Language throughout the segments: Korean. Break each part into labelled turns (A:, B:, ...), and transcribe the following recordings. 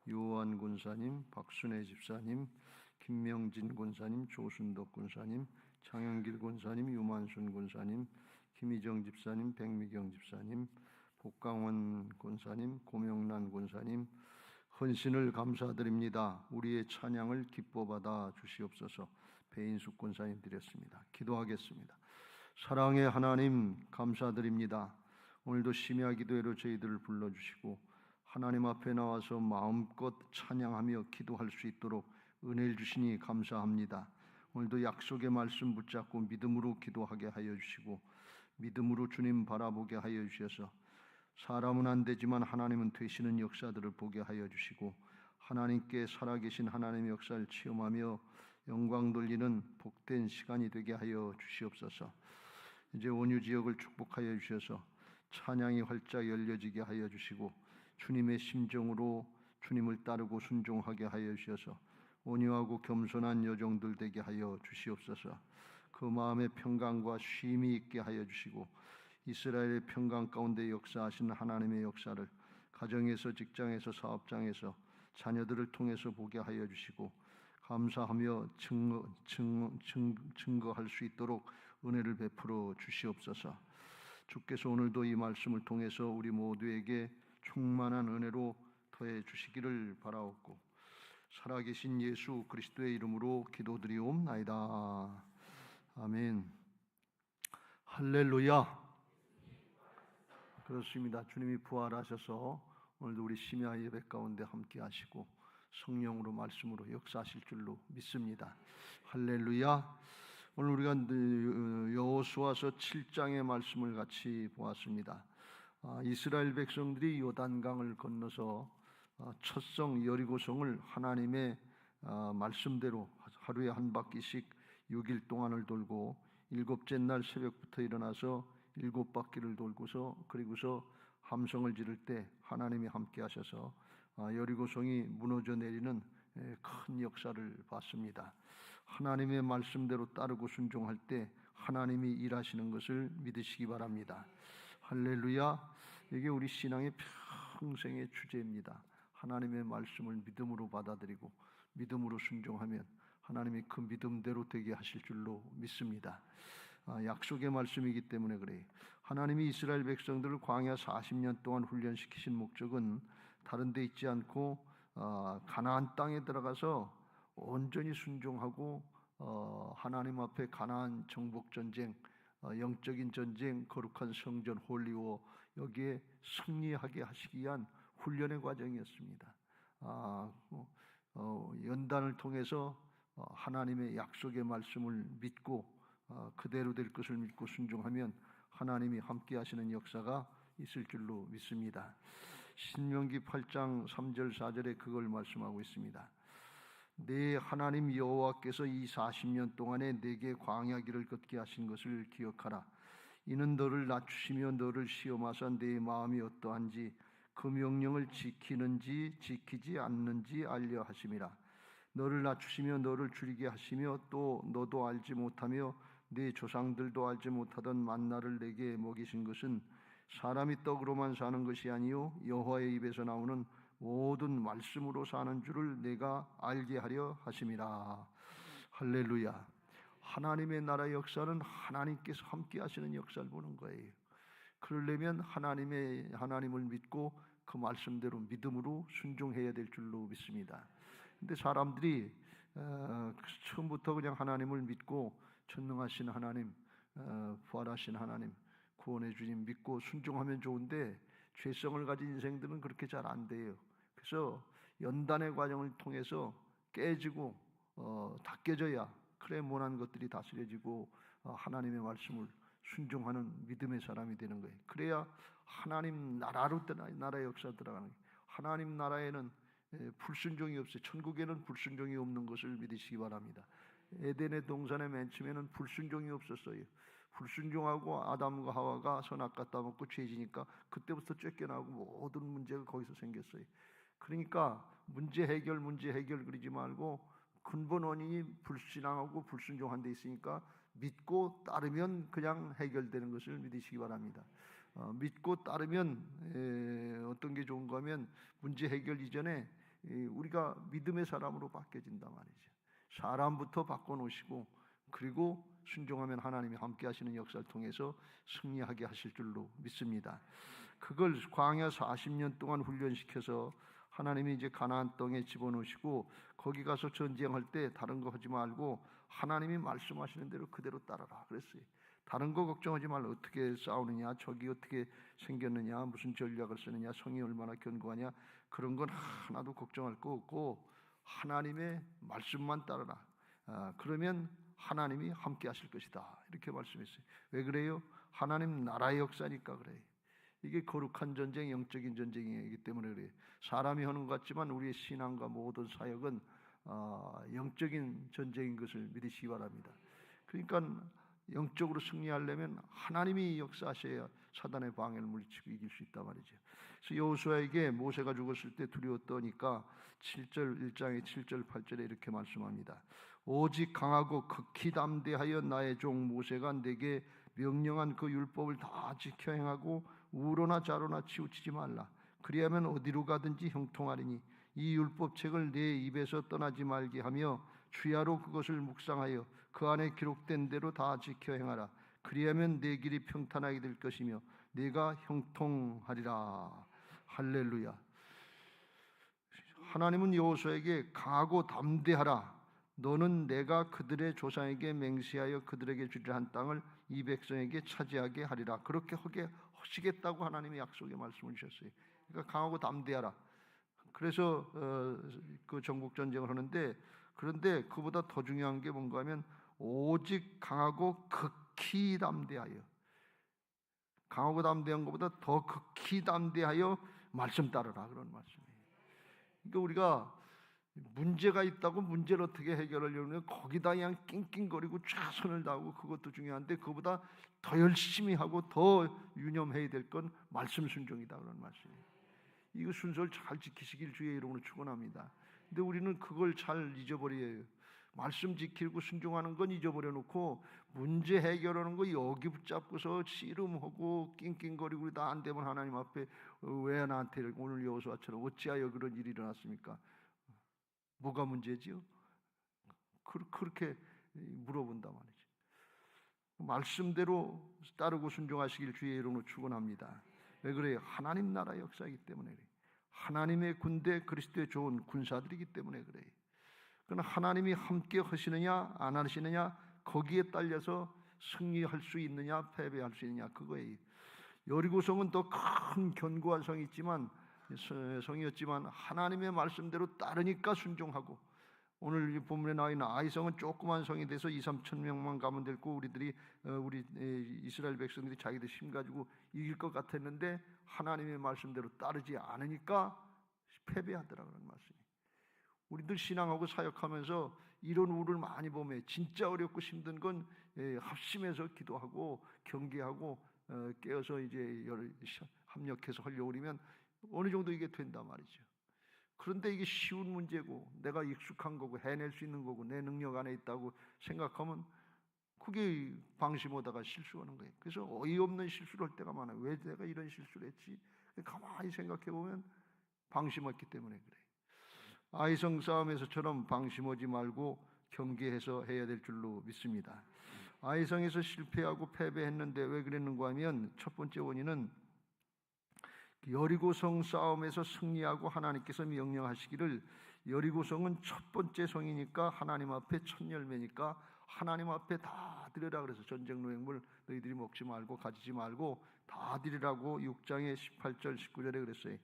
A: 요한 군사님, 박순애 집사님, 김명진 군사님, 조순덕 군사님, 장영길 군사님, 유만순 군사님, 김희정 집사님, 백미경 집사님, 복강원 군사님, 고명란 군사님, 헌신을 감사드립니다. 우리의 찬양을 기뻐 받아 주시옵소서. 배인숙 군사님 드렸습니다. 기도하겠습니다. 사랑의 하나님 감사드립니다. 오늘도 심야 기도회로 저희들을 불러주시고 하나님 앞에 나와서 마음껏 찬양하며 기도할 수 있도록 은혜를 주시니 감사합니다. 오늘도 약속의 말씀 붙잡고 믿음으로 기도하게 하여 주시고 믿음으로 주님 바라보게 하여 주셔서 사람은 안 되지만 하나님은 되시는 역사들을 보게 하여 주시고 하나님께 살아계신 하나님의 역사를 체험하며 영광 돌리는 복된 시간이 되게 하여 주시옵소서. 이제 온유 지역을 축복하여 주셔서 찬양이 활짝 열려지게 하여 주시고 주님의 심정으로 주님을 따르고 순종하게 하여 주셔서 온유하고 겸손한 여종들 되게 하여 주시옵소서. 그 마음의 평강과 쉼이 있게 하여 주시고 이스라엘의 평강 가운데 역사하신 하나님의 역사를 가정에서, 직장에서, 사업장에서 자녀들을 통해서 보게 하여 주시고 감사하며 증거할 수 있도록 은혜를 베풀어 주시옵소서. 주께서 오늘도 이 말씀을 통해서 우리 모두에게 충만한 은혜로 더해 주시기를 바라옵고 살아계신 예수 그리스도의 이름으로 기도드리옵나이다. 아멘. 할렐루야. 그렇습니다. 주님이 부활하셔서 오늘도 우리 심야 예배 가운데 함께 하시고 성령으로 말씀으로 역사하실 줄로 믿습니다. 할렐루야. 오늘 우리가 여호수아서 7장의 말씀을 같이 보았습니다. 이스라엘 백성들이 요단강을 건너서 첫성 여리고성을 하나님의 말씀대로 하루에 한 바퀴씩 6일 동안을 돌고 일곱째 날 새벽부터 일어나서 7바퀴를 돌고서 그리고서 함성을 지를 때 하나님이 함께 하셔서 여리고성이 무너져 내리는 큰 역사를 봤습니다. 하나님의 말씀대로 따르고 순종할 때 하나님이 일하시는 것을 믿으시기 바랍니다. 할렐루야. 이게 우리 신앙의 평생의 주제입니다. 하나님의 말씀을 믿음으로 받아들이고 믿음으로 순종하면 하나님이 그 믿음대로 되게 하실 줄로 믿습니다. 약속의 말씀이기 때문에 그래요. 하나님이 이스라엘 백성들을 광야 40년 동안 훈련시키신 목적은 다른 데 있지 않고 가나안 땅에 들어가서 온전히 순종하고 하나님 앞에 가나안 정복 전쟁, 영적인 전쟁, 거룩한 성전 홀리워 여기에 승리하게 하시기 위한 훈련의 과정이었습니다. 연단을 통해서 하나님의 약속의 말씀을 믿고 그대로 될 것을 믿고 순종하면 하나님이 함께 하시는 역사가 있을 줄로 믿습니다. 신명기 8장 3절 4절에 그걸 말씀하고 있습니다. 내 하나님 여호와께서 이 40년 동안에 내게 광야 길을 걷게 하신 것을 기억하라. 이는 너를 낮추시며 너를 시험하사 내 마음이 어떠한지 그 명령을 지키는지 지키지 않는지 알려 하심이라. 너를 낮추시며 너를 줄이게 하시며 또 너도 알지 못하며 네 조상들도 알지 못하던 만나를 내게 먹이신 것은 사람이 떡으로만 사는 것이 아니요 여호와의 입에서 나오는 모든 말씀으로 사는 줄을 내가 알게 하려 하심이라. 할렐루야. 하나님의 나라의 역사는 하나님께서 함께 하시는 역사를 보는 거예요. 그러려면 하나님을 믿고 그 말씀대로 믿음으로 순종해야 될 줄로 믿습니다. 근데 사람들이 처음부터 그냥 하나님을 믿고 전능하신 하나님, 부활하신 하나님, 구원해 주님 믿고 순종하면 좋은데 죄성을 가진 인생들은 그렇게 잘 안 돼요. 그래서 연단의 과정을 통해서 깨지고 다 깨져야 그래 못한 것들이 다스려지고 하나님의 말씀을 순종하는 믿음의 사람이 되는 거예요. 그래야 하나님 나라로 나라의 역사 들어가는 거예요. 하나님 나라에는 불순종이 없어요. 천국에는 불순종이 없는 것을 믿으시기 바랍니다. 에덴의 동산의 맨 처음에는 불순종이 없었어요. 불순종하고 아담과 하와가 선악과 따먹고 죄지니까 그때부터 쫓겨나고 모든 문제가 거기서 생겼어요. 그러니까 문제 해결 그러지 말고 근본 원인이 불신앙하고 불순종한 데 있으니까 믿고 따르면 그냥 해결되는 것을 믿으시기 바랍니다. 믿고 따르면 어떤 게 좋은가 하면 문제 해결 이전에 우리가 믿음의 사람으로 바뀌어진단 말이죠. 사람부터 바꿔놓으시고 그리고 순종하면 하나님이 함께 하시는 역사를 통해서 승리하게 하실 줄로 믿습니다. 그걸 광야 40년 동안 훈련시켜서 하나님이 이제 가나안 땅에 집어넣으시고 거기 가서 전쟁할 때 다른 거 하지 말고 하나님이 말씀하시는 대로 그대로 따라라 그랬어요. 다른 거 걱정하지 말라. 어떻게 싸우느냐, 적이 어떻게 생겼느냐, 무슨 전략을 쓰느냐, 성이 얼마나 견고하냐, 그런 건 하나도 걱정할 거 없고 하나님의 말씀만 따라라. 그러면 하나님이 함께 하실 것이다. 이렇게 말씀했어요. 왜 그래요? 하나님 나라의 역사니까 그래요. 이게 거룩한 전쟁, 영적인 전쟁이기 때문에 그래요. 사람이 하는 것 같지만 우리의 신앙과 모든 사역은 영적인 전쟁인 것을 믿으시기 바랍니다. 그러니까 영적으로 승리하려면 하나님이 역사하셔야 사단의 방해를 물리치고 이길 수 있단 말이죠. 그래서 여호수아에게 모세가 죽었을 때 두려웠더니까 1장의 7절 8절에 이렇게 말씀합니다. 오직 강하고 극히 담대하여 나의 종 모세가 내게 명령한 그 율법을 다 지켜 행하고 우로나 좌로나 치우치지 말라. 그리하면 어디로 가든지 형통하리니 이 율법책을 내 입에서 떠나지 말게 하며 주야로 그것을 묵상하여 그 안에 기록된 대로 다 지켜 행하라. 그리하면 내 길이 평탄하게 될 것이며 네가 형통하리라. 할렐루야. 하나님은 여호수아에게 강하고 담대하라. 너는 내가 그들의 조상에게 맹세하여 그들에게 주리라 한 땅을 이 백성에게 차지하게 하리라. 그렇게 하게 하시겠다고 하나님이 약속의 말씀을 주셨어요. 그러니까 강하고 담대하라. 그래서 그 전국 전쟁을 하는데, 그런데 그보다 더 중요한 게 뭔가 하면 오직 강하고 극히 담대하여, 강하고 담대한 것보다 더 극히 담대하여 말씀 따르라, 그런 말씀이에요. 그러니까 우리가 문제가 있다고 문제를 어떻게 해결하려면 거기다 그냥 낑낑거리고 최선을 다하고 그것도 중요한데 그보다 더 열심히 하고 더 유념해야 될 건 말씀 순종이다, 그런 말씀이에요. 이거 순서를 잘 지키시길 주의 이름으로 축원합니다. 근데 우리는 그걸 잘 잊어버려요. 말씀 지키고 순종하는 건 잊어버려 놓고 문제 해결하는 거 여기 붙잡고서 씨름하고 낑낑거리고 다 안 되면 하나님 앞에 왜 나한테 오늘 여호수아처럼 어찌하여 그런 일이 일어났습니까? 뭐가 문제지요? 그렇게 물어본단 말이죠. 말씀대로 따르고 순종하시길 주의 이름으로 축원합니다. 왜 그래요? 하나님 나라의 역사이기 때문에 그래요. 하나님의 군대, 그리스도의 좋은 군사들이기 때문에 그래요. 그러나 하나님이 함께 하시느냐 안 하시느냐 거기에 딸려서 승리할 수 있느냐 패배할 수 있느냐 그거예요. 여리고성은 더 큰 견고한 성이었지만 하나님의 말씀대로 따르니까 순종하고, 오늘 이 본문에 나와 있는 아이성은 조그만 성이 돼서 2-3천 명만 가면 되고 우리 이스라엘 백성들이 자기들 힘 가지고 이길 것 같았는데 하나님의 말씀대로 따르지 않으니까 패배하더라, 그런 말씀이. 우리들 신앙하고 사역하면서 이런 우를 많이 보면 진짜 어렵고 힘든 건 합심해서 기도하고 경계하고 깨어서 이제 합력해서 하려고 그러면 어느 정도 이게 된단 말이죠. 그런데 이게 쉬운 문제고 내가 익숙한 거고 해낼 수 있는 거고 내 능력 안에 있다고 생각하면 그게 방심하다가 실수하는 거예요. 그래서 어이없는 실수를 할 때가 많아요. 왜 내가 이런 실수를 했지? 가만히 생각해 보면 방심했기 때문에 그래요. 아이성 싸움에서처럼 방심하지 말고 경계해서 해야 될 줄로 믿습니다. 아이성에서 실패하고 패배했는데 왜 그랬는가 하면 첫 번째 원인은 여리고성 싸움에서 승리하고 하나님께서 명령하시기를, 여리고성은 첫 번째 성이니까 하나님 앞에 첫 열매니까 하나님 앞에 다 드리라 그래서 전쟁 노획물 너희들이 먹지 말고 가지지 말고 다 드리라고 6장의 18절 19절에 그랬어요.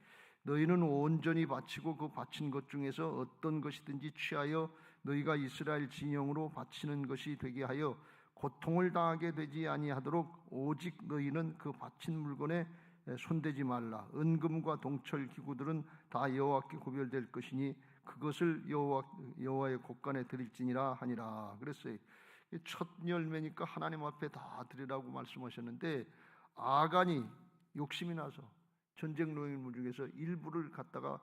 A: 너희는 온전히 바치고 그 바친 것 중에서 어떤 것이든지 취하여 너희가 이스라엘 진영으로 바치는 것이 되게 하여 고통을 당하게 되지 아니하도록 오직 너희는 그 바친 물건에 손대지 말라. 은금과 동철 기구들은 다 여호와께 구별될 것이니 그것을 여호와의 곳간에 드릴지니라 하니라 그랬어요. 첫 열매니까 하나님 앞에 다 드리라고 말씀하셨는데 아간이 욕심이 나서 전쟁 노획물 중에서 일부를 갖다가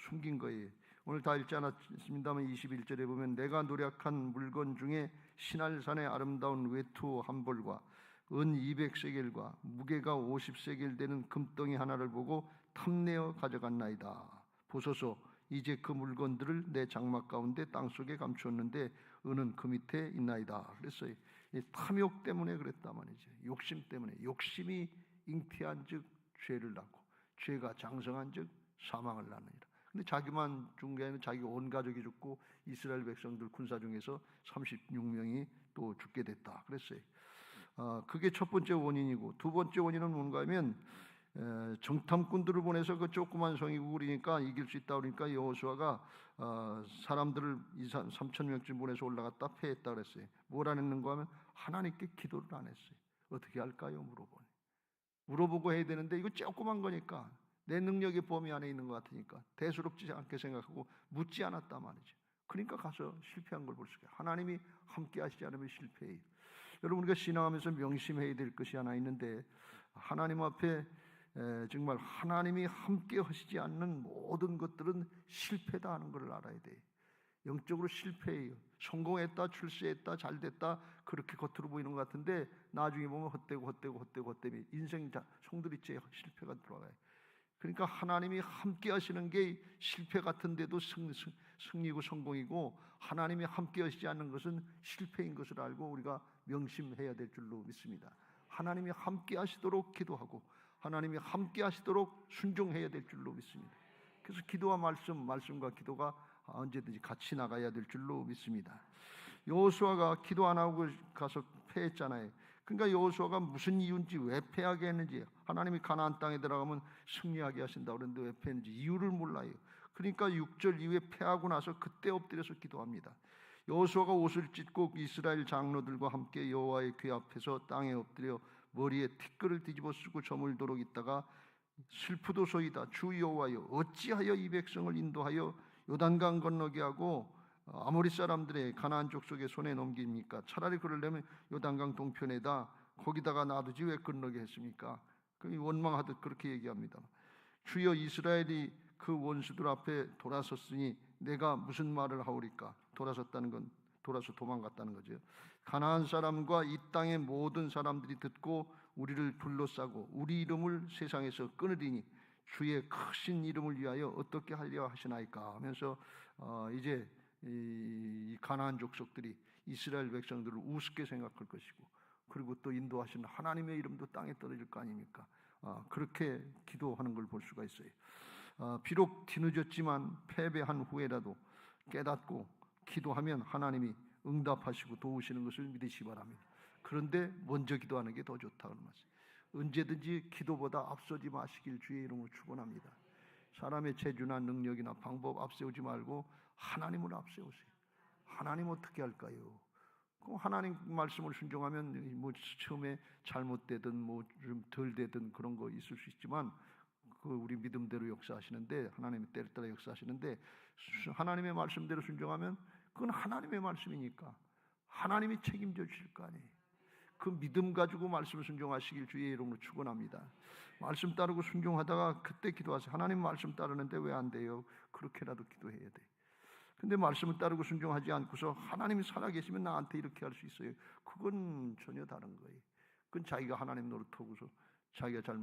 A: 숨긴 거예요. 오늘 다 읽지 않았습니다만 21절에 보면 내가 노력한 물건 중에 신할산의 아름다운 외투 한 벌과 은 200세겔과 무게가 50세겔 되는 금덩이 하나를 보고 탐내어 가져갔나이다. 보소서 이제 그 물건들을 내 장막 가운데 땅속에 감추었는데 은은 그 밑에 있나이다. 그랬어요. 이 탐욕 때문에 그랬단 말이죠. 욕심 때문에. 욕심이 잉태한즉 죄를 낳고 죄가 장성한즉 사망을 낳느니라. 근데 자기만 죽은 게 아니라 자기 온 가족이 죽고 이스라엘 백성들 군사 중에서 36명이 또 죽게 됐다. 그랬어요. 그게 첫 번째 원인이고, 두 번째 원인은 뭔가 하면 정탐꾼들을 보내서 그 조그만 성이구리니까 이길 수 있다 그러니까 여호수아가 사람들을 3,000명쯤 보내서 올라갔다 패했다 그랬어요. 뭘 안 했는가 하면 하나님께 기도를 안 했어요. 어떻게 할까요? 물어보고 해야 되는데 이거 조그만 거니까 내 능력의 범위 안에 있는 것 같으니까 대수롭지 않게 생각하고 묻지 않았단 말이죠. 그러니까 가서 실패한 걸 볼 수 있어요. 하나님이 함께 하시지 않으면 실패해요. 여러분, 우리가 신앙하면서 명심해야 될 것이 하나 있는데, 하나님 앞에 정말 하나님이 함께 하시지 않는 모든 것들은 실패다 하는 걸 알아야 돼요. 영적으로 실패해요. 성공했다, 출세했다, 잘됐다 그렇게 겉으로 보이는 것 같은데 나중에 보면 헛되고 인생 송두리째 실패가 들어가요. 그러니까 하나님이 함께 하시는 게 실패 같은데도 승리고 성공이고, 하나님이 함께 하시지 않는 것은 실패인 것을 알고 우리가 명심해야 될 줄로 믿습니다. 하나님이 함께 하시도록 기도하고 하나님이 함께 하시도록 순종해야 될 줄로 믿습니다. 그래서 기도와 말씀과 기도가 언제든지 같이 나가야 될 줄로 믿습니다. 여호수아가 기도 안 하고 가서 패했잖아요. 그러니까 여호수아가 무슨 이유인지, 왜 패하게 했는지, 하나님이 가나안 땅에 들어가면 승리하게 하신다 그러는데 왜 패했는지 이유를 몰라요. 그러니까 6절 이후에 패하고 나서 그때 엎드려서 기도합니다. 여호수아가 옷을 찢고 이스라엘 장로들과 함께 여호와의 궤 앞에서 땅에 엎드려 머리에 티끌을 뒤집어 쓰고 저물도록 있다가 슬프도소이다 주 여호와여 어찌하여 이 백성을 인도하여 요단강 건너게 하고 아모리 사람들의 가나안 족속의 손에 넘깁니까? 차라리 그러려면 요단강 동편에다 거기다가 놔두지 왜 건너게 했습니까? 원망하듯 그렇게 얘기합니다. 주여 이스라엘이 그 원수들 앞에 돌아섰으니 내가 무슨 말을 하오리까? 돌아섰다는 건 돌아서 도망갔다는 거죠. 가나안 사람과 이 땅의 모든 사람들이 듣고 우리를 둘러싸고 우리 이름을 세상에서 끊으리니 주의 크신 이름을 위하여 어떻게 하려 하시나이까 하면서 이제 이 가나안 족속들이 이스라엘 백성들을 우습게 생각할 것이고, 그리고 또 인도하시는 하나님의 이름도 땅에 떨어질 거 아닙니까? 그렇게 기도하는 걸 볼 수가 있어요. 비록 뒤늦었지만 패배한 후에라도 깨닫고 기도하면 하나님이 응답하시고 도우시는 것을 믿으시기 바랍니다. 그런데 먼저 기도하는 게 더 좋다는 말씀. 언제든지 기도보다 앞서지 마시길 주의 이름으로 축원합니다. 사람의 재주나 능력이나 방법 앞세우지 말고 하나님을 앞세우세요. 하나님 어떻게 할까요? 하나님 말씀을 순종하면 뭐 처음에 잘못되든 뭐 좀 덜 되든 그런 거 있을 수 있지만 그 우리 믿음대로 역사하시는데, 하나님의 때를 따라 역사하시는데, 하나님의 말씀대로 순종하면 그건 하나님의 말씀이니까 하나님이 책임져 주실 거 아니에요. 그 믿음 가지고 말씀 순종하시길 주의 이름으로 축원합니다. 말씀 따르고 순종하다가 그때 기도하세요. 하나님 말씀 따르는데 왜 안 돼요? 그렇게라도 기도해야 돼. 근데 말씀을 따르고 순종하지 않고서 하나님이 살아계시면 나한테 이렇게 할 수 있어요. 그건 전혀 다른 거예요. 그건 자기가 하나님 노릇하고서 자기가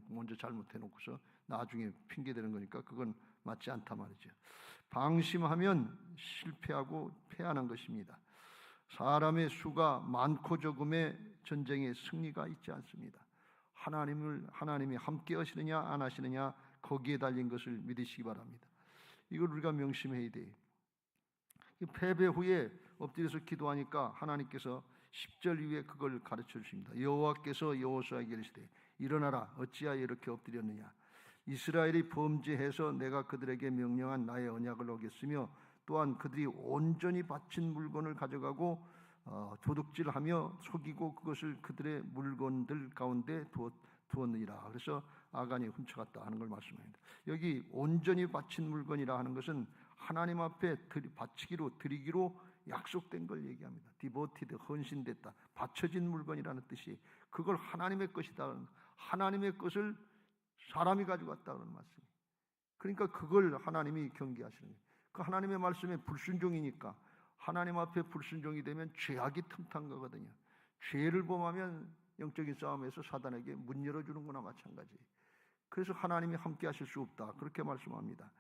A: 먼저 잘못해놓고서 나중에 핑계대는 거니까 그건 맞지 않다 말이죠. 방심하면 실패하고 패하는 것입니다. 사람의 수가 많고 적음의 전쟁에 승리가 있지 않습니다. 하나님이 함께 하시느냐 안 하시느냐 거기에 달린 것을 믿으시기 바랍니다. 이걸 우리가 명심해야 돼요. 패배 후에 엎드려서 기도하니까 하나님께서 10절 이후에 그걸 가르쳐 주십니다. 여호와께서 여호수아에게 이르시되 일어나라 어찌하여 이렇게 엎드렸느냐. 이스라엘이 범죄해서 내가 그들에게 명령한 나의 언약을 어겼으며 또한 그들이 온전히 바친 물건을 가져가고 도둑질하며 속이고 그것을 그들의 물건들 가운데 두었느니라. 그래서 아간이 훔쳐갔다 하는 걸 말씀합니다. 여기 온전히 바친 물건이라 하는 것은 하나님 앞에 바치기로 드리기로 약속된 걸 얘기합니다. 디보티드, 헌신됐다, 바쳐진 물건이라는 뜻이, 그걸 하나님의 것이다, 하나님의 것을 사람이 가져갔다는 말씀이에요. 그러니까 그걸 하나님이 경계하시는 거예요. 그 하나님의 말씀에 불순종이니까, 하나님 앞에 불순종이 되면 죄악이 틈탄 거거든요. 죄를 범하면 영적인 싸움에서 사단에게 문 열어주는 거나 마찬가지예요. 그래서 하나님이 함께 하실 수 없다 그렇게 말씀합니다.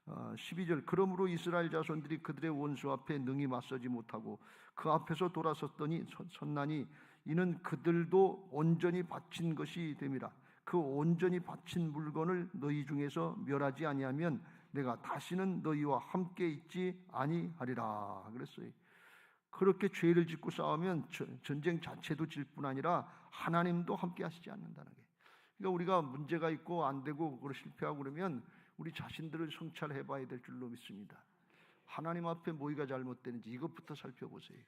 A: 12절 그러므로 이스라엘 자손들이 그들의 원수 앞에 능히 맞서지 못하고 그 앞에서 돌아섰더니 선나니 이는 그들도 온전히 바친 것이 됨이라. 그 온전히 바친 물건을 너희 중에서 멸하지 아니하면 내가 다시는 너희와 함께 있지 아니하리라 그랬어요. 그렇게 죄를 짓고 싸우면 전쟁 자체도 질 뿐 아니라 하나님도 함께 하시지 않는다는 게. 그러니까 우리가 문제가 있고 안 되고 그걸 실패하고 그러면 우리 자신들을 성찰해 봐야 될 줄로 믿습니다. 하나님 앞에 뭐가 잘못되는지 이것부터 살펴보세요.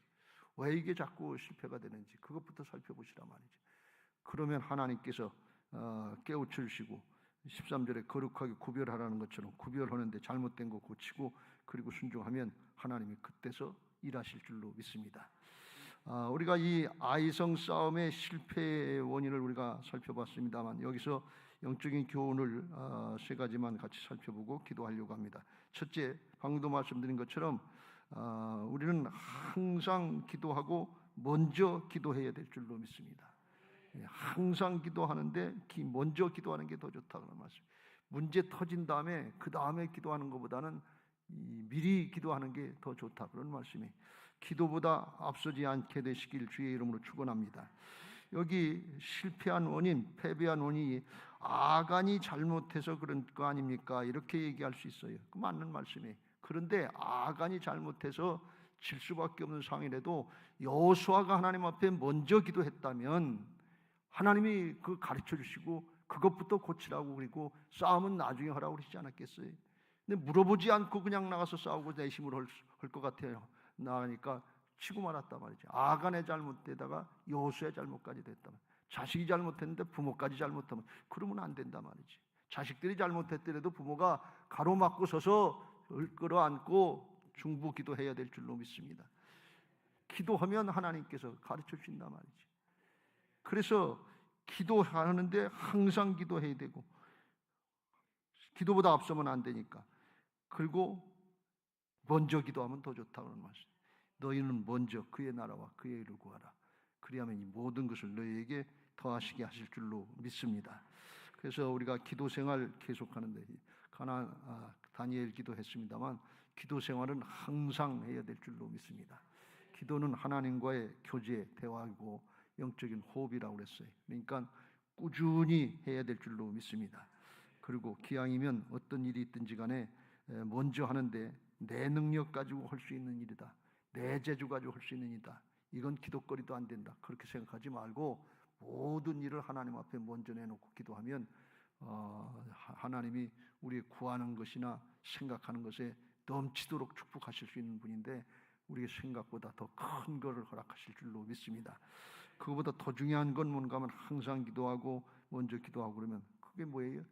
A: 왜 이게 자꾸 실패가 되는지 그것부터 살펴보시란 말이죠. 그러면 하나님께서 깨우쳐주시고 13절에 거룩하게 구별하라는 것처럼 구별하는데 잘못된 거 고치고 그리고 순종하면 하나님이 그때서 일하실 줄로 믿습니다. 우리가 이 아이성 싸움의 실패의 원인을 우리가 살펴봤습니다만 여기서 영적인 교훈을 세 가지만 같이 살펴보고 기도하려고 합니다. 첫째, 방금도 말씀드린 것처럼 우리는 항상 기도하고 먼저 기도해야 될 줄로 믿습니다. 항상 기도하는데 먼저 기도하는 게 더 좋다는 말씀. 문제 터진 다음에 그 다음에 기도하는 것보다는 미리 기도하는 게 더 좋다 그런 말씀이. 기도보다 앞서지 않게 되시길 주의 이름으로 축원합니다. 여기 실패한 원인, 패배한 원인이 아간이 잘못해서 그런 거 아닙니까? 이렇게 얘기할 수 있어요. 그 맞는 말씀이에요. 그런데 아간이 잘못해서 질 수밖에 없는 상황이라도 여호수아가 하나님 앞에 먼저 기도했다면 하나님이 그 가르쳐 주시고 그것부터 고치라고 그리고 싸움은 나중에 하라고 그러시지 않았겠어요? 근데 물어보지 않고 그냥 나가서 싸우고 내 힘으로 할 것 같아요. 나가니까 치고 말았단 말이죠. 아간의 잘못되다가 여호수아의 잘못까지 됐다면, 자식이 잘못했는데 부모까지 잘못하면 그러면 안 된단 말이지. 자식들이 잘못했더라도 부모가 가로막고 서서 끌어안고 중보 기도해야 될 줄로 믿습니다. 기도하면 하나님께서 가르쳐 주신단 말이지. 그래서 기도하는데 항상 기도해야 되고 기도보다 앞서면 안 되니까. 그리고 먼저 기도하면 더 좋다는 말씀. 너희는 먼저 그의 나라와 그의 일을 구하라. 그리하면 이 모든 것을 너희에게 더하시게 하실 줄로 믿습니다. 그래서 우리가 기도 생활 계속하는데 다니엘 기도했습니다만 기도 생활은 항상 해야 될 줄로 믿습니다. 기도는 하나님과의 교제, 대화이고 영적인 호흡이라고 그랬어요. 그러니까 꾸준히 해야 될 줄로 믿습니다. 그리고 기왕이면 어떤 일이 있든지 간에 먼저 하는데 내 능력 가지고 할 수 있는 일이다. 내 재주 가지고 할 수 있는 일이다. 이건 기도거리도 안 된다. 그렇게 생각하지 말고 모든 일을 하나님 앞에 먼저 내놓고 기도하면 하나님이 우리 구하는 것이나 생각하는 것에 넘치도록 축복하실 수 있는 분인데 우리의 생각보다 더 큰 것을 허락하실 줄로 믿습니다. 그거보다 더 중요한 건 뭔가 하면 항상 기도하고 먼저 기도하고 그러면 그게 뭐예요?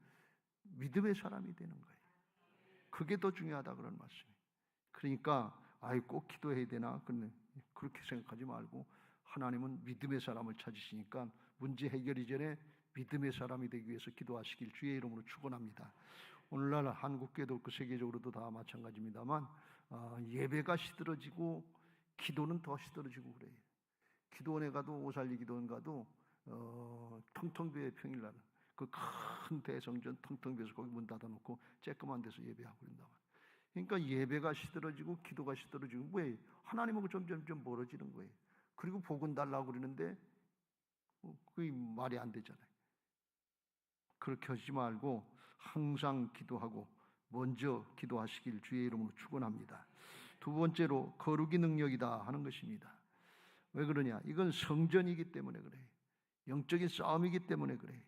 A: 믿음의 사람이 되는 거예요. 그게 더 중요하다 그런 말씀이에요. 그러니까 꼭 기도해야 되나? 그렇게 생각하지 말고 하나님은 믿음의 사람을 찾으시니까 문제 해결 이전에 믿음의 사람이 되기 위해서 기도하시길 주의 이름으로 축원합니다. 오늘날 한국교회도 그 세계적으로도 다 마찬가지입니다만 예배가 시들어지고 기도는 더 시들어지고 그래요. 기도원에 가도 오살리 기도원 가도 텅텅 비어 평일날 그 큰 대성전 텅텅 비어서 거기 문 닫아놓고 쬐끄만 데서 예배하고 그런다. 그러니까 예배가 시들어지고 기도가 시들어지고 왜 하나님하고 점점 멀어지는 거예요. 그리고 복은 달라고 그러는데 그게 말이 안 되잖아요. 그렇게 하지 말고 항상 기도하고 먼저 기도하시길 주의 이름으로 축원합니다. 두 번째로 거룩이 능력이다 하는 것입니다. 왜 그러냐? 이건 성전이기 때문에 그래. 영적인 싸움이기 때문에 그래.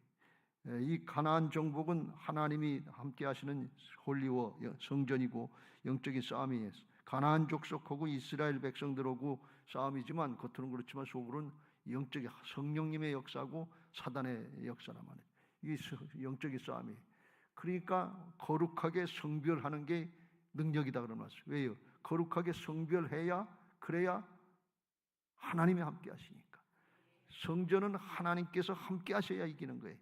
A: 이 가나안 정복은 하나님이 함께 하시는 홀리워 성전이고 영적인 싸움이에요. 가나안 족속하고 이스라엘 백성들하고 싸움이지만 겉으로는 그렇지만 속으로는 영적인 성령님의 역사고 사단의 역사란 말이에요. 이게 영적인 싸움이에요. 그러니까 거룩하게 성별하는 게 능력이다 그런 말씀. 왜요? 거룩하게 성별해야 그래야 하나님이 함께 하시니까. 성전은 하나님께서 함께 하셔야 이기는 거예요.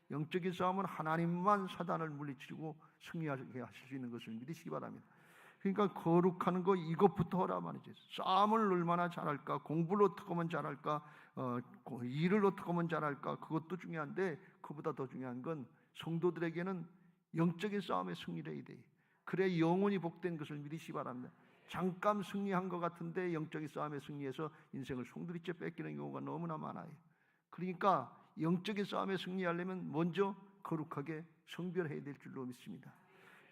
A: 영적인 싸움은 하나님만 사단을 물리치고 승리하게 하실 수 있는 것을 믿으시기 바랍니다. 그러니까 거룩하는 거 이것부터 하라 말이죠. 싸움을 얼마나 잘할까, 공부를 어떻게 하면 잘할까, 일을 어떻게 하면 잘할까, 그것도 중요한데 그보다 더 중요한 건 성도들에게는 영적인 싸움에 승리를 해야 돼. 그래 영원히 복된 것을 믿으시기 바랍니다. 잠깐 승리한 것 같은데 영적인 싸움에 승리해서 인생을 송두리째 뺏기는 경우가 너무나 많아요. 그러니까 영적인 싸움에 승리하려면 먼저 거룩하게 성별해야 될 줄로 믿습니다.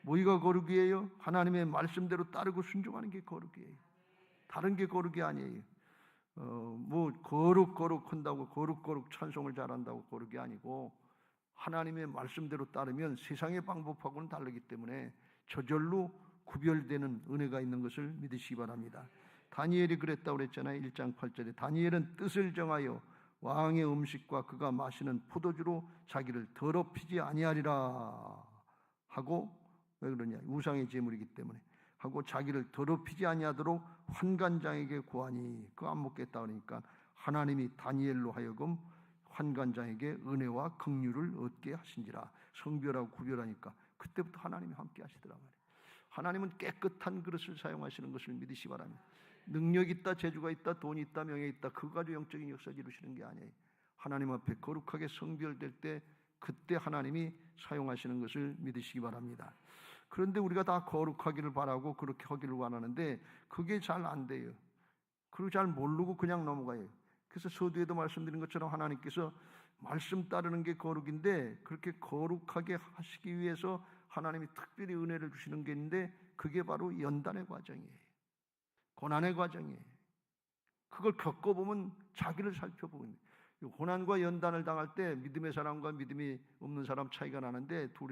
A: 뭐가 거룩이에요? 하나님의 말씀대로 따르고 순종하는 게 거룩이에요. 다른 게 거룩이 아니에요. 뭐 거룩 한다고 거룩 찬송을 잘한다고 거룩이 아니고, 하나님의 말씀대로 따르면 세상의 방법하고는 다르기 때문에 저절로 구별되는 은혜가 있는 것을 믿으시기 바랍니다. 다니엘이 그랬다고 그랬잖아요. 1장 8절에 다니엘은 뜻을 정하여 왕의 음식과 그가 마시는 포도주로 자기를 더럽히지 아니하리라 하고, 왜 그러냐? 우상의 제물이기 때문에 하고 자기를 더럽히지 아니하도록 환관장에게 구하니, 그거 안 먹겠다 그러니까 하나님이 다니엘로 하여금 환관장에게 은혜와 긍휼을 얻게 하신지라. 성별하고 구별하니까 그때부터 하나님이 함께 하시더라 말이에요. 하나님은 깨끗한 그릇을 사용하시는 것을 믿으시기 바랍니다. 능력 있다, 재주가 있다, 돈이 있다, 명예 있다, 그거 가지고 영적인 역사 이루시는 게 아니에요. 하나님 앞에 거룩하게 성별될 때 그때 하나님이 사용하시는 것을 믿으시기 바랍니다. 그런데 우리가 다 거룩하기를 바라고 그렇게 하기를 원하는데 그게 잘 안 돼요. 그리고 잘 모르고 그냥 넘어가요. 그래서 서두에도 말씀드린 것처럼 하나님께서 말씀 따르는 게 거룩인데, 그렇게 거룩하게 하시기 위해서 하나님이 특별히 은혜를 주시는 게 있는데, 그게 바로 연단의 과정이에요. 고난의 과정이에요. 그걸 겪어보면 자기를 살펴보는 거예요. 고난과 연단을 당할 때 믿음의 사람과 믿음이 없는 사람 차이가 나는데, 두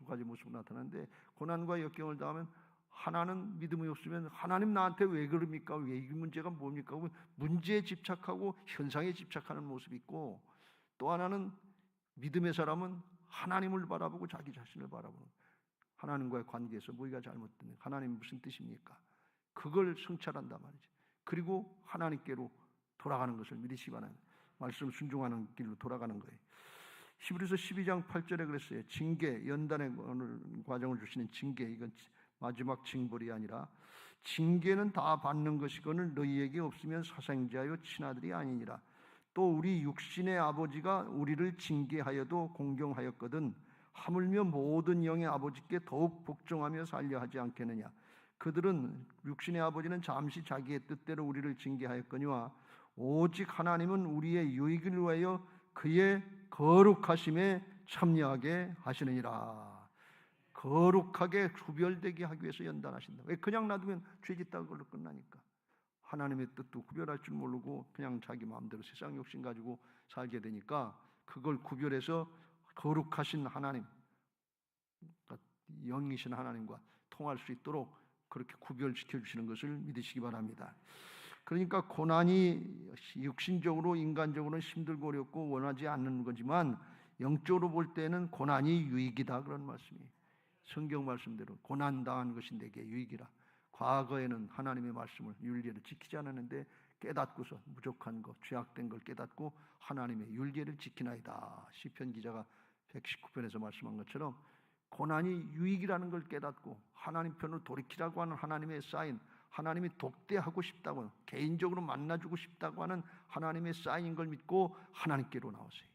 A: 가지 모습으로 나타나는데, 고난과 역경을 당하면 하나는 믿음이 없으면 하나님 나한테 왜 그럽니까? 왜 이 문제가 뭡니까? 문제에 집착하고 현상에 집착하는 모습이 있고, 또 하나는 믿음의 사람은 하나님을 바라보고 자기 자신을 바라보는, 하나님과의 관계에서 뭐가 잘못됐는가? 하나님 무슨 뜻입니까? 그걸 성찰한단 말이죠. 그리고 하나님께로 돌아가는 것을 믿으시기 바랍니다. 말씀 순종하는 길로 돌아가는 거예요. 히브리서 12장 8절에 그랬어요. 징계, 연단의 과정을 주시는 징계, 이건 마지막 징벌이 아니라 징계는 다 받는 것이거늘 너희에게 없으면 사생자여 친아들이 아니니라. 또 우리 육신의 아버지가 우리를 징계하여도 공경하였거든 하물며 모든 영의 아버지께 더욱 복종하며 살려 하지 않겠느냐. 그들은, 육신의 아버지는 잠시 자기의 뜻대로 우리를 징계하였거니와 오직 하나님은 우리의 유익을 위하여 그의 거룩하심에 참여하게 하시느니라. 거룩하게 구별되게 하기 위해서 연단하신다. 왜? 그냥 놔두면 죄짓다 그걸로 끝나니까. 하나님의 뜻도 구별할 줄 모르고 그냥 자기 마음대로 세상 욕심 가지고 살게 되니까, 그걸 구별해서 거룩하신 하나님, 영이신 하나님과 통할 수 있도록 그렇게 구별시켜 주시는 것을 믿으시기 바랍니다. 그러니까 고난이 육신적으로, 인간적으로는 힘들고 어렵고 원하지 않는 거지만 영적으로 볼 때는 고난이 유익이다, 그런 말씀이에요. 성경 말씀대로 고난당한 것이 내게 유익이라. 과거에는 하나님의 말씀을, 윤리를 지키지 않았는데 깨닫고서 부족한 것, 죄악된 걸 깨닫고 하나님의 윤리를 지키나이다. 시편 기자가 119편에서 말씀한 것처럼 고난이 유익이라는 걸 깨닫고 하나님 편으로 돌이키라고 하는 하나님의 사인, 하나님이 독대하고 싶다고, 개인적으로 만나주고 싶다고 하는 하나님의 사인인 걸 믿고 하나님께로 나오세요.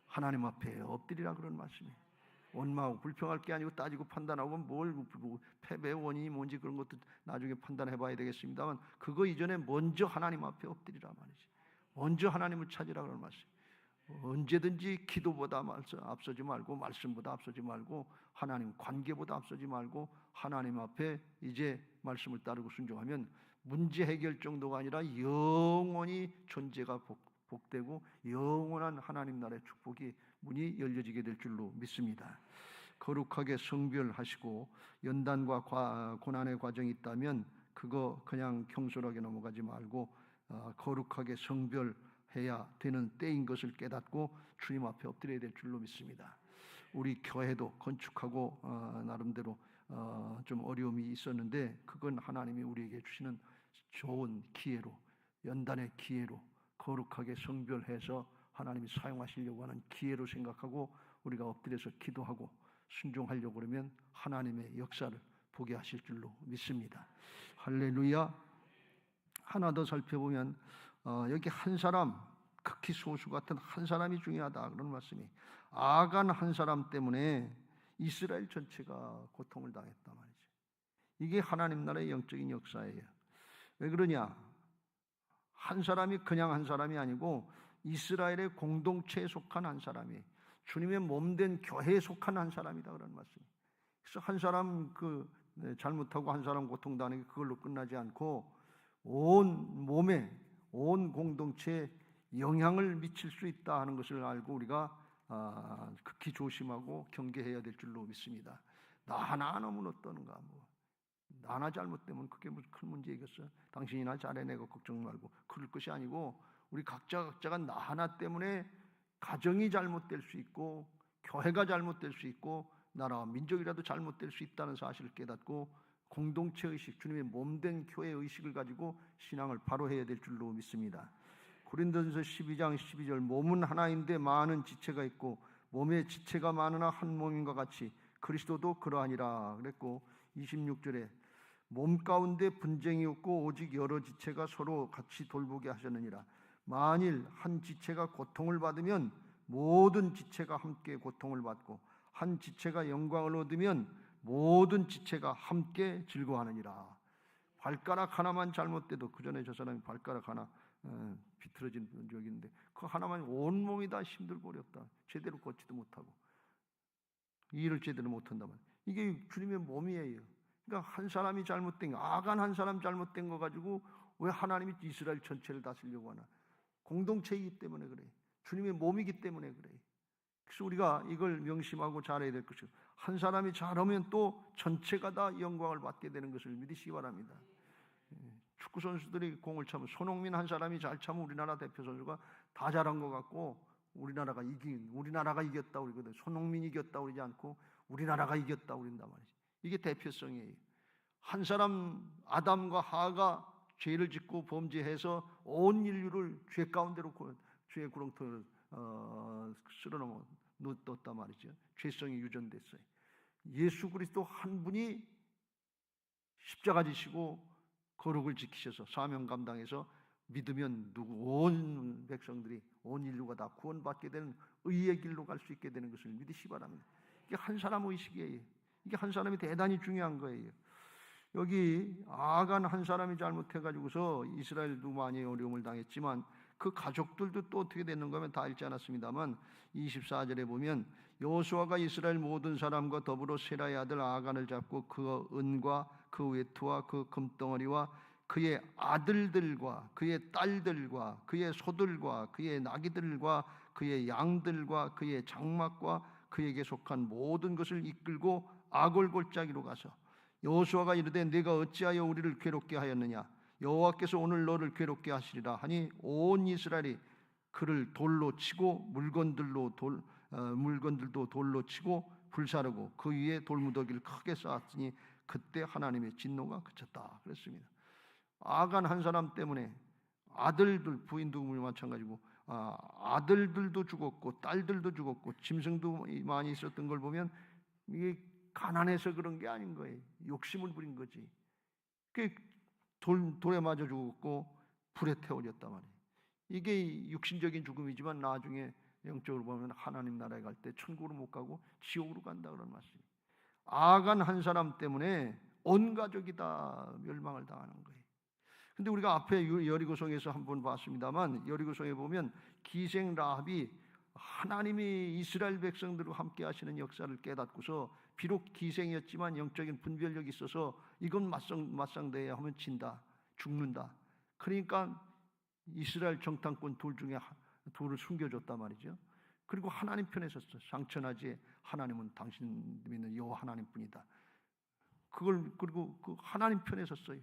A: 하나님 앞에 엎드리라, 그런 말씀이에요. 원망하고 불평할 게 아니고 따지고 판단하고 뭘 패배의 원인이 뭔지 그런 것도 나중에 판단해 봐야 되겠습니다만, 그거 이전에 먼저 하나님 앞에 엎드리라 말이지. 먼저 하나님을 찾으라, 그런 말씀. 언제든지 기도보다 앞서지 말고, 말씀보다 앞서지 말고, 하나님 관계보다 앞서지 말고 하나님 앞에 이제 말씀을 따르고 순종하면 문제 해결 정도가 아니라 영원히 존재가 복되고 영원한 하나님 나라의 축복이 문이 열려지게 될 줄로 믿습니다. 거룩하게 성별하시고 연단과 고난의 과정이 있다면 그거 그냥 경솔하게 넘어가지 말고 거룩하게 성별해야 되는 때인 것을 깨닫고 주님 앞에 엎드려야 될 줄로 믿습니다. 우리 교회도 건축하고 나름대로 좀 어려움이 있었는데, 그건 하나님이 우리에게 주시는 좋은 기회로, 연단의 기회로 거룩하게 성별해서 하나님이 사용하시려고 하는 기회로 생각하고 우리가 엎드려서 기도하고 순종하려고 그러면 하나님의 역사를 보게 하실 줄로 믿습니다. 할렐루야. 하나 더 살펴보면 여기 한 사람, 극히 소수 같은 한 사람이 중요하다, 그런 말씀이. 악한 한 사람 때문에 이스라엘 전체가 고통을 당했단 말이죠. 이게 하나님 나라의 영적인 역사예요. 왜 그러냐? 한 사람이 그냥 한 사람이 아니고 이스라엘의 공동체에 속한 한 사람이, 주님의 몸된 교회에 속한 한 사람이다 그런 말씀이에요. 그래서 한 사람 잘못하고 한 사람 고통당하는 게 그걸로 끝나지 않고 온 몸에, 온 공동체에 영향을 미칠 수 있다 하는 것을 알고 우리가 극히 조심하고 경계해야 될 줄로 믿습니다. 나 하나 너무 어떠는가, 나 하나 잘못되면 그게 무슨 큰 문제이겠어? 당신이나 잘해내고 걱정 말고 그럴 것이 아니고, 우리 각자가 나 하나 때문에 가정이 잘못될 수 있고 교회가 잘못될 수 있고 나라와 민족이라도 잘못될 수 있다는 사실을 깨닫고 공동체 의식, 주님의 몸된 교회 의식을 가지고 신앙을 바로 해야 될 줄로 믿습니다. 고린도전서 12장 12절, 몸은 하나인데 많은 지체가 있고 몸의 지체가 많으나 한 몸인과 같이 그리스도도 그러하니라 그랬고, 26절에 몸 가운데 분쟁이 없고 오직 여러 지체가 서로 같이 돌보게 하셨느니라. 만일 한 지체가 고통을 받으면 모든 지체가 함께 고통을 받고 한 지체가 영광을 얻으면 모든 지체가 함께 즐거워하느니라. 발가락 하나만 잘못돼도, 그 전에 저 사람이 발가락 하나 비틀어진 적이 있는데 그 하나만 온몸이 다 힘들고 어렵다, 제대로 걷지도 못하고 일을 제대로 못한다면 이게 주님의 몸이에요. 그러니까 한 사람이 잘못된 거, 아간 한 사람 잘못된 거 가지고 왜 하나님이 이스라엘 전체를 다스리려고 하나? 공동체이기 때문에 그래. 주님의 몸이기 때문에 그래. 그래서 우리가 이걸 명심하고 잘해야 될 것이고, 한 사람이 잘하면 또 전체가 다 영광을 받게 되는 것을 믿으시기 바랍니다. 축구 선수들이 공을 차면 손흥민 한 사람이 잘 차면 우리나라 대표 선수가 다 잘한 것 같고 우리나라가 이겼다 그러거든. 손흥민이 이겼다 그러지 않고 우리나라가 이겼다 그런단 말이지. 이게 대표성이에요. 한 사람 아담과 하가 죄를 짓고 범죄해서 온 인류를 죄 가운데로, 죄의 구렁텅이를 쓸어넣었단 말이죠. 죄성이 유전됐어요. 예수 그리스도 한 분이 십자가 지시고 거룩을 지키셔서 사명 감당해서 믿으면 온 백성들이, 온 인류가 다 구원받게 되는 의의 길로 갈 수 있게 되는 것을 믿으시기 바랍니다. 이게 한 사람 의식이에요. 이게 한 사람이 대단히 중요한 거예요. 여기 아간 한 사람이 잘못해가지고서 이스라엘도 많이 어려움을 당했지만 그 가족들도 또 어떻게 됐는가 하면 다 읽지 않았습니다만 24절에 보면 여호수아가 이스라엘 모든 사람과 더불어 세라의 아들 아간을 잡고 그 은과 그 외투와 그 금덩어리와 그의 아들들과 그의 딸들과 그의 소들과 그의 나귀들과 그의 양들과 그의 장막과 그에게 속한 모든 것을 이끌고 아골 골짜기로 가서 여호수아가 이르되 네가 어찌하여 우리를 괴롭게 하였느냐? 여호와께서 오늘 너를 괴롭게 하시리라 하니 온 이스라엘이 그를 돌로 치고 물건들도 돌로 치고 불사르고 그 위에 돌무더기를 크게 쌓았으니 그때 하나님의 진노가 그쳤다 그랬습니다. 아간 한 사람 때문에 아들들, 부인도 마찬가지고 아들들도 죽었고 딸들도 죽었고 짐승도 많이 있었던 걸 보면 이게 가난해서 그런 게 아닌 거예요. 욕심을 부린 거지. 돌에 맞아 죽었고 불에 태워졌단 말이에요. 이게 육신적인 죽음이지만 나중에 영적으로 보면 하나님 나라에 갈 때 천국으로 못 가고 지옥으로 간다 그런 말씀이에요. 아간 한 사람 때문에 온 가족이 다 멸망을 당하는 거예요. 근데 우리가 앞에 여리고성에서 한번 봤습니다만 여리고성에 보면 기생 라합이 하나님이 이스라엘 백성들과 함께 하시는 역사를 깨닫고서 비록 기생이었지만 영적인 분별력이 있어서 이건 맞상대해야 하면 진다, 죽는다. 그러니까 이스라엘 정탐꾼 둘 중에 둘을 숨겨줬단 말이죠. 그리고 하나님 편에 섰어. 상천하지 하나님은 당신 믿는 여호와 하나님뿐이다. 그리고 그 하나님 편에 섰어요.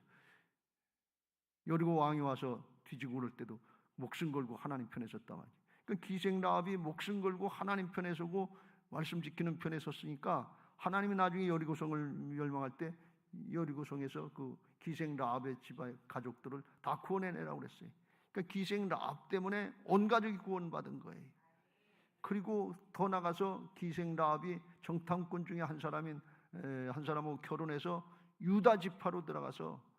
A: 여리고 왕이 와서 뒤지고 그럴 때도 목숨 걸고 하나님 편에 섰단 말이죠. 그러니까 기생 라합이 목숨 걸고 하나님 편에 서고 말씀 지키는 편에 섰으니까 하나님이 나중에 여리고성을 멸망할 때 여리고성에서 그 기생 라합의 집안 가족들을 다 구원해내라고 그랬어요. 그러니까 기생 라합 때문에 온 가족이 구원받은 거예요. 그리고 더 나가서 기생 라합이 정탐꾼 중에 한 사람하고 결혼해서 유다 지파로 들어가서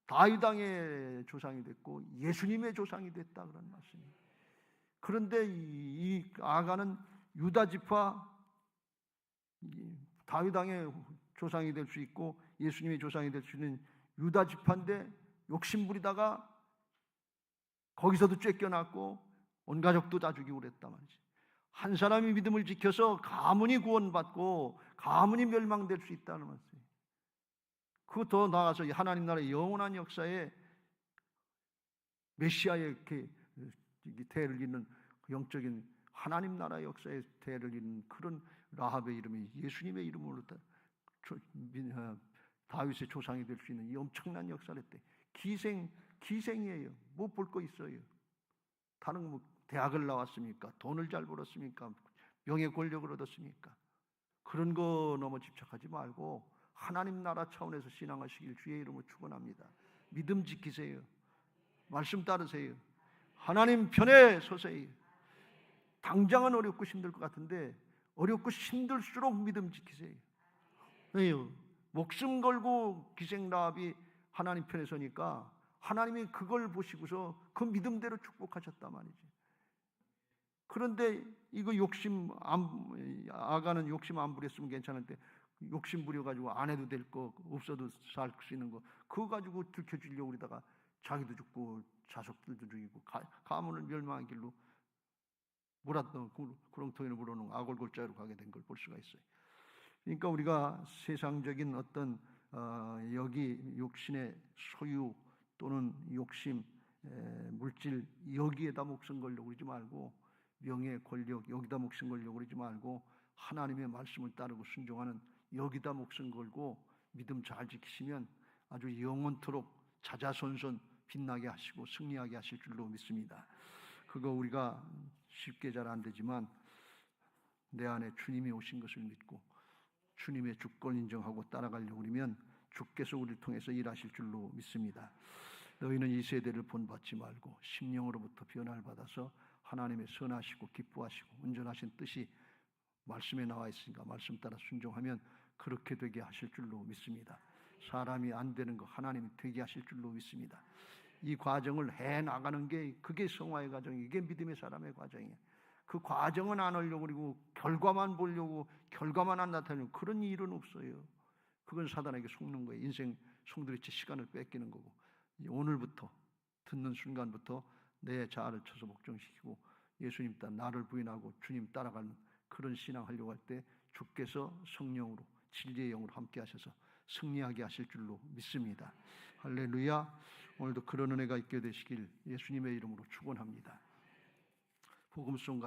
A: 다윗 왕의 조상이 됐고 예수님의 조상이 됐다 그런 말씀이에요. 그런데 이 아간은 유다 지파 다윗 왕의 조상이 될 수 있고 예수님의 조상이 될 수 있는 유다 지파인데 욕심부리다가 거기서도 쫓겨났고 온 가족도 다 죽이고 그랬단 말이지. 한 사람이 믿음을 지켜서 가문이 구원받고 가문이 멸망될 수 있다는 말이에요. 그거 더 나아가서 하나님 나라의 영원한 역사에 메시아의 대를 잇는 영적인 하나님 나라의 역사에 대를 잇는 그런 라합의 이름이 예수님의 이름으로 다윗의 조상이 될 수 있는 이 엄청난 역사를 했대. 기생이에요. 뭐 볼 거 있어요. 다른 뭐 대학을 나왔습니까? 돈을 잘 벌었습니까? 명예 권력을 얻었습니까? 그런 거 너무 집착하지 말고 하나님 나라 차원에서 신앙하시길 주의 이름으로 축원합니다. 믿음 지키세요. 말씀 따르세요. 하나님 편에 서세요. 당장은 어렵고 힘들 것 같은데 어렵고 힘들수록 믿음 지키세요. 왜요? 목숨 걸고 기생 라합이 하나님 편에 서니까 하나님이 그걸 보시고서 그 믿음대로 축복하셨단 말이지. 그런데 이거 아가는 욕심 안 부렸으면 괜찮은데 욕심 부려가지고 안 해도 될 거, 없어도 살 수 있는 거 그거 가지고 들켜주려고 그러다가 자기도 죽고 자식들도 죽이고 가문을 멸망한 길로 몰았던 구렁텅이를 물어놓은 아골골자로 가게 된 걸 볼 수가 있어요. 그러니까 우리가 세상적인 어떤 여기 욕심의 소유 또는 욕심, 물질 여기에다 목숨 걸려고 그러지 말고 명예, 권력 여기다 목숨 걸려고 그러지 말고 하나님의 말씀을 따르고 순종하는 여기다 목숨 걸고 믿음 잘 지키시면 아주 영원토록 자자손손 빛나게 하시고 승리하게 하실 줄로 믿습니다. 그거 우리가 쉽게 잘 안 되지만 내 안에 주님이 오신 것을 믿고 주님의 주권 인정하고 따라가려고 그러면 주께서 우리를 통해서 일하실 줄로 믿습니다. 너희는 이 세대를 본받지 말고 심령으로부터 변화를 받아서 하나님의 선하시고 기뻐하시고 온전하신 뜻이 말씀에 나와 있으니까 말씀 따라 순종하면 그렇게 되게 하실 줄로 믿습니다. 사람이 안 되는 거 하나님이 되게 하실 줄로 믿습니다. 이 과정을 해 나가는 게 그게 성화의 과정이에요. 이게 믿음의 사람의 과정이에요. 그 과정은 안 하려고 그리고 결과만 보려고 결과만 안 나타내는 그런 일은 없어요. 그건 사단에게 속는 거예요. 인생 송두리째 시간을 뺏기는 거고 오늘부터 듣는 순간부터 내 자아를 쳐서 복종시키고 예수님 따라 나를 부인하고 주님 따라가는 그런 신앙하려고 할 때 주께서 성령으로 진리의 영으로 함께 하셔서 승리하게 하실 줄로 믿습니다. 할렐루야. 오늘도 그런 은혜가 있게 되시길 예수님의 이름으로 축원합니다. 복음송가